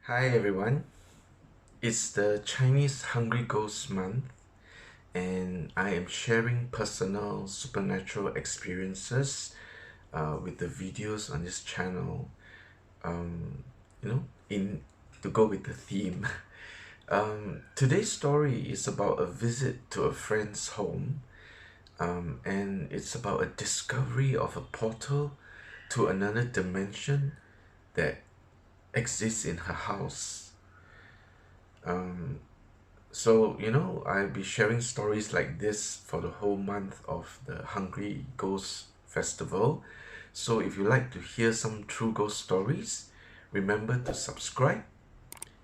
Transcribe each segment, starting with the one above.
Hi everyone, it's the Chinese Hungry Ghost Month, and I am sharing personal supernatural experiences with the videos on this channel, um, in to go with the theme. Today's story is about a visit to a friend's home, and it's about a discovery of a portal to another dimension that exists in her house. Um, So, I'll be sharing stories like this for the whole month of the Hungry Ghost Festival. So, if you like to hear some true ghost stories, remember to subscribe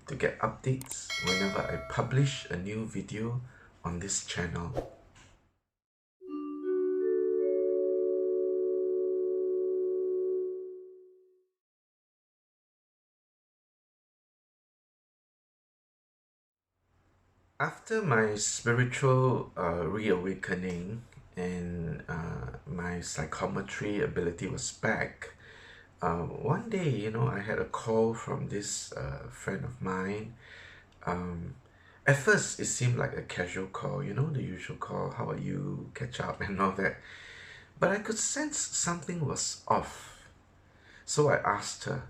to get updates whenever I publish a new video on this channel. After my spiritual reawakening and my psychometry ability was back, one day, I had a call from this friend of mine. Um, at first, it seemed like a casual call, the usual call, how are you, catch up, and all that. But I could sense something was off. So I asked her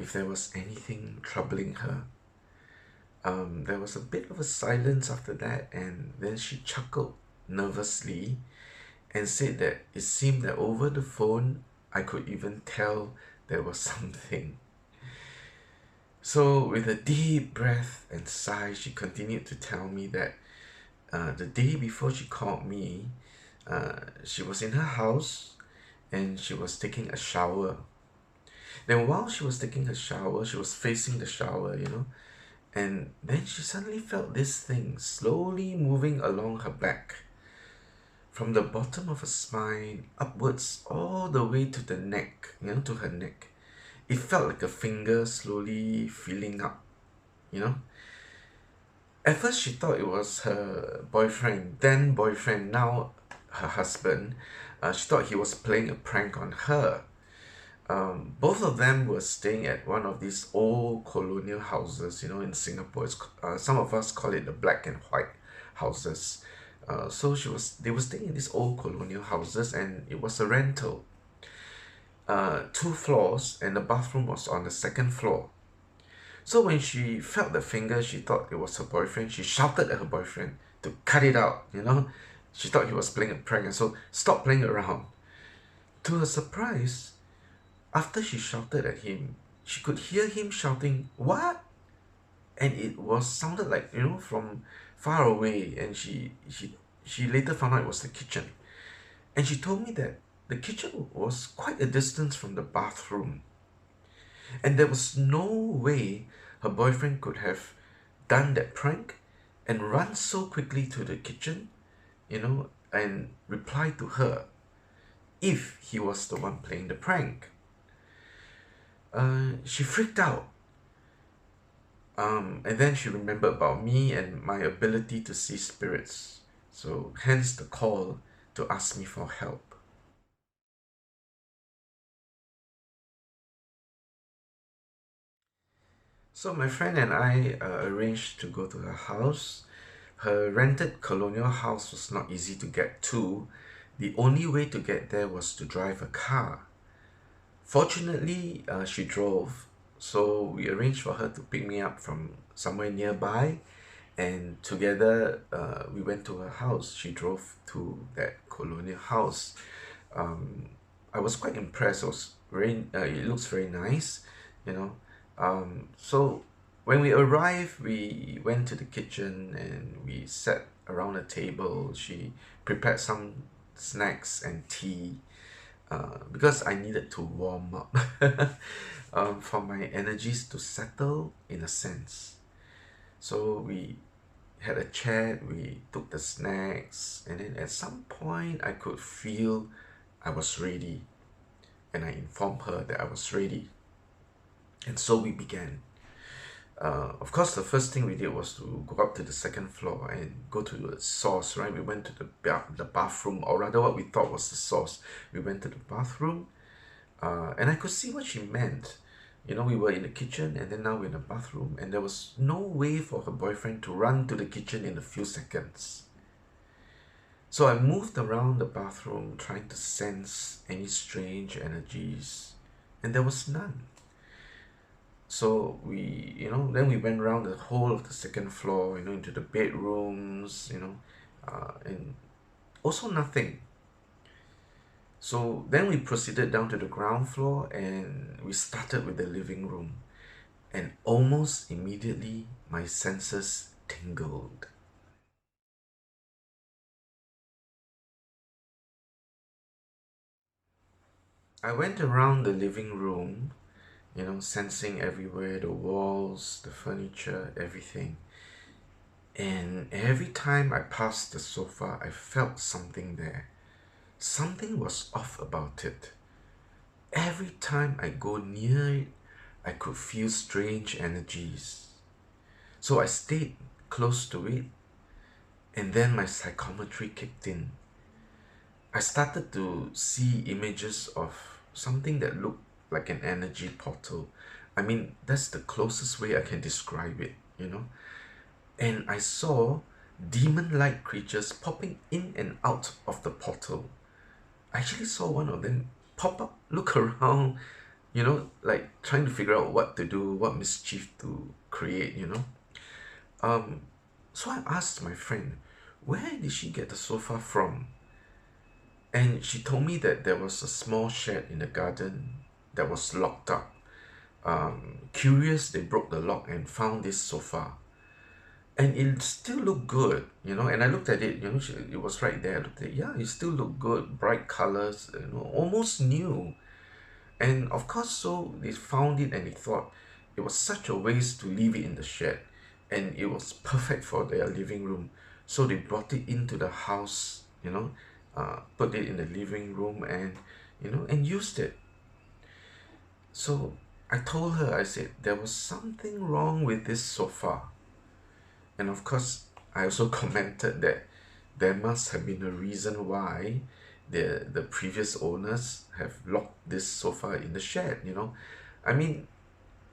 if there was anything troubling her. There was a bit of a silence after that, and then she chuckled nervously and said that it seemed that over the phone I could even tell there was something. So, with a deep breath and sigh, she continued to tell me that the day before she called me, she was in her house and she was taking a shower. Then, while she was taking a shower, she was facing the shower, and then she suddenly felt this thing slowly moving along her back from the bottom of her spine upwards all the way to the neck, to her neck. It felt like a finger slowly feeling up, you know. At first, she thought it was her boyfriend, then boyfriend, now her husband. She thought he was playing a prank on her. Both of them were staying at one of these old colonial houses, in Singapore. Some of us call it the black and white houses. So they were staying in these old colonial houses, and it was a rental. Two floors, and the bathroom was on the second floor. So when she felt the finger, she thought it was her boyfriend. She shouted at her boyfriend to cut it out. She thought he was playing a prank, and so stop playing around. To her surprise, after she shouted at him, she could hear him shouting, "What?" And it was sounded like, from far away. And she later found out it was the kitchen. And she told me that the kitchen was quite a distance from the bathroom. And there was no way her boyfriend could have done that prank and run so quickly to the kitchen, and reply to her if he was the one playing the prank. She freaked out. And then she remembered about me and my ability to see spirits. So, hence the call to ask me for help. So, my friend and I arranged to go to her house. Her rented colonial house was not easy to get to. The only way to get there was to drive a car. Fortunately, she drove, so we arranged for her to pick me up from somewhere nearby, and together we went to her house. She drove to that colonial house. Um, I was quite impressed. It looks very nice. So when we arrived, we went to the kitchen and we sat around a table. She prepared some snacks and tea because I needed to warm up for my energies to settle in a sense. So we had a chat, we took the snacks, and then at some point I could feel I was ready. And I informed her that I was ready. And so we began. Of course, the first thing we did was to go up to the second floor and go to the source, right? We went to the bathroom, or rather, what we thought was the source. We went to the bathroom, and I could see what she meant. We were in the kitchen and then now we're in the bathroom, and there was no way for her boyfriend to run to the kitchen in a few seconds. So I moved around the bathroom trying to sense any strange energies, and there was none. So then we went around the whole of the second floor, into the bedrooms, and also nothing. So then we proceeded down to the ground floor and we started with the living room. And almost immediately, my senses tingled. I went around the living room, sensing everywhere, the walls, the furniture, everything. And every time I passed the sofa, I felt something there. Something was off about it. Every time I go near it, I could feel strange energies. So I stayed close to it, and then my psychometry kicked in. I started to see images of something that looked like an energy portal. I mean, that's the closest way I can describe it. And I saw demon-like creatures popping in and out of the portal. I actually saw one of them pop up, look around, like trying to figure out what to do, what mischief to create. Um, so I asked my friend, where did she get the sofa from? And she told me that there was a small shed in the garden that was locked up. Curious, they broke the lock and found this sofa. And it still looked good. And I looked at it, it was right there. I looked at it, yeah, it still looked good, bright colors, almost new. And of course, so they found it and they thought it was such a waste to leave it in the shed. And it was perfect for their living room. So they brought it into the house, put it in the living room and used it. So I told her, I said, there was something wrong with this sofa. And of course, I also commented that there must have been a reason why the previous owners have locked this sofa in the shed. I mean,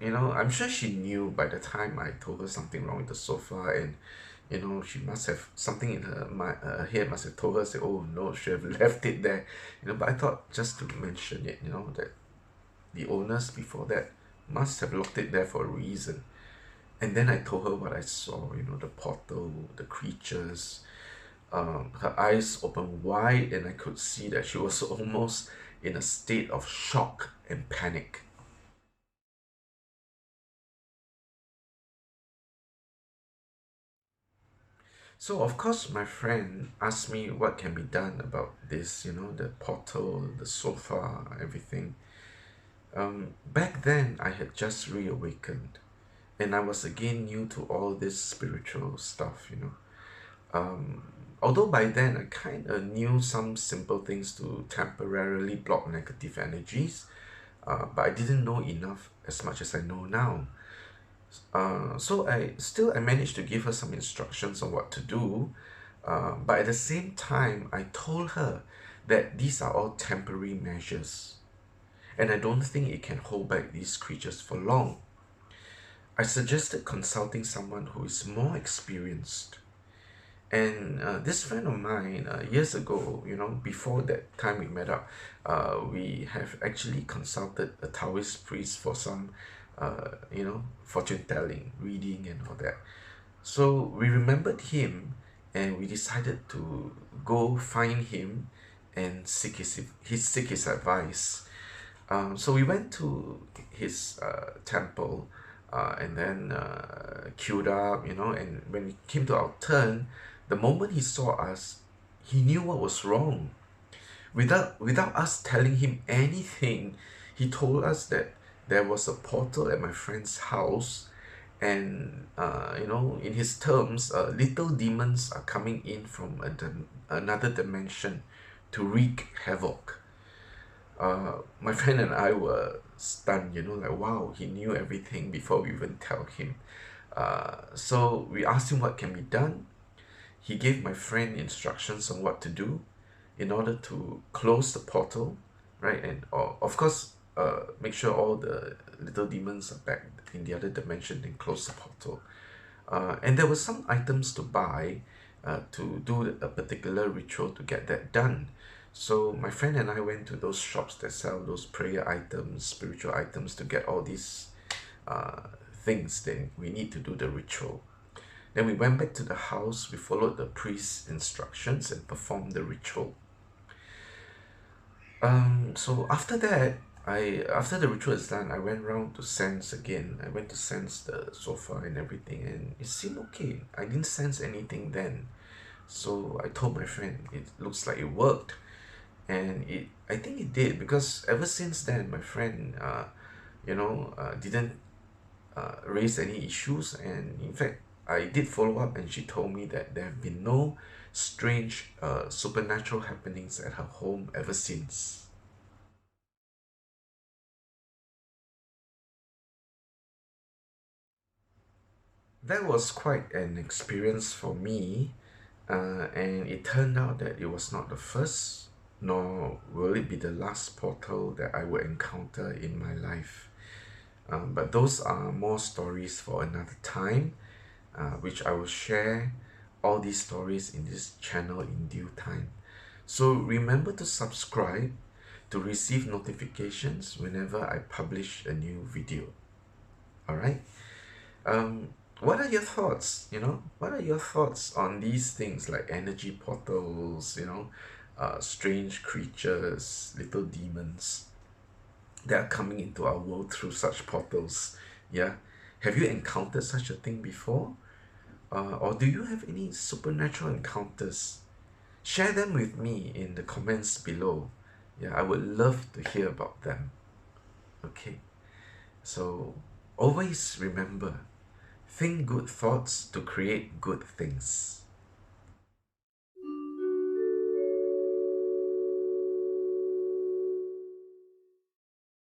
I'm sure she knew by the time I told her something wrong with the sofa, and she must have something in her head must have told her, say, oh no, she have left it there. But I thought just to mention it, that the owners before that must have locked it there for a reason. And then I told her what I saw, the portal, the creatures. Her eyes opened wide, and I could see that she was almost in a state of shock and panic. So, of course, my friend asked me what can be done about this, the portal, the sofa, everything. Back then, I had just reawakened, and I was again new to all this spiritual stuff. Um, Although by then I kind of knew some simple things to temporarily block negative energies, but I didn't know enough as much as I know now. So I managed to give her some instructions on what to do, but at the same time I told her that these are all temporary measures, and I don't think it can hold back these creatures for long. I suggested consulting someone who is more experienced. And this friend of mine, years ago, before that time we met up, we have actually consulted a Taoist priest for some, fortune telling, reading, and all that. So we remembered him, and we decided to go find him and seek his advice. So we went to his temple, and then queued up, and when it came to our turn, the moment he saw us, he knew what was wrong. Without us telling him anything, he told us that there was a portal at my friend's house, and in his terms, little demons are coming in from another dimension to wreak havoc. My friend and I were stunned, like, wow, he knew everything before we even tell him. So we asked him what can be done. He gave my friend instructions on what to do in order to close the portal, right? And of course, make sure all the little demons are back in the other dimension and close the portal. And there were some items to buy to do a particular ritual to get that done. So my friend and I went to those shops that sell those prayer items, spiritual items, to get all these uh, things that we need to do the ritual. Then we went back to the house, we followed the priest's instructions and performed the ritual. So after that, after the ritual is done, I went round to sense again. I went to sense the sofa and everything, and it seemed okay. I didn't sense anything then. So I told my friend, it looks like it worked. And I think it did, because ever since then, my friend, didn't raise any issues. And in fact, I did follow up, and she told me that there have been no strange supernatural happenings at her home ever since. That was quite an experience for me, and it turned out that it was not the first, nor will it be the last portal that I will encounter in my life. But those are more stories for another time, which I will share all these stories in this channel in due time. So remember to subscribe to receive notifications whenever I publish a new video. Alright? Um, what are your thoughts? What are your thoughts on these things like energy portals, strange creatures, little demons that are coming into our world through such portals? Yeah. Have you encountered such a thing before? Or do you have any supernatural encounters? Share them with me in the comments below. Yeah, I would love to hear about them. Okay. So always remember, think good thoughts to create good things.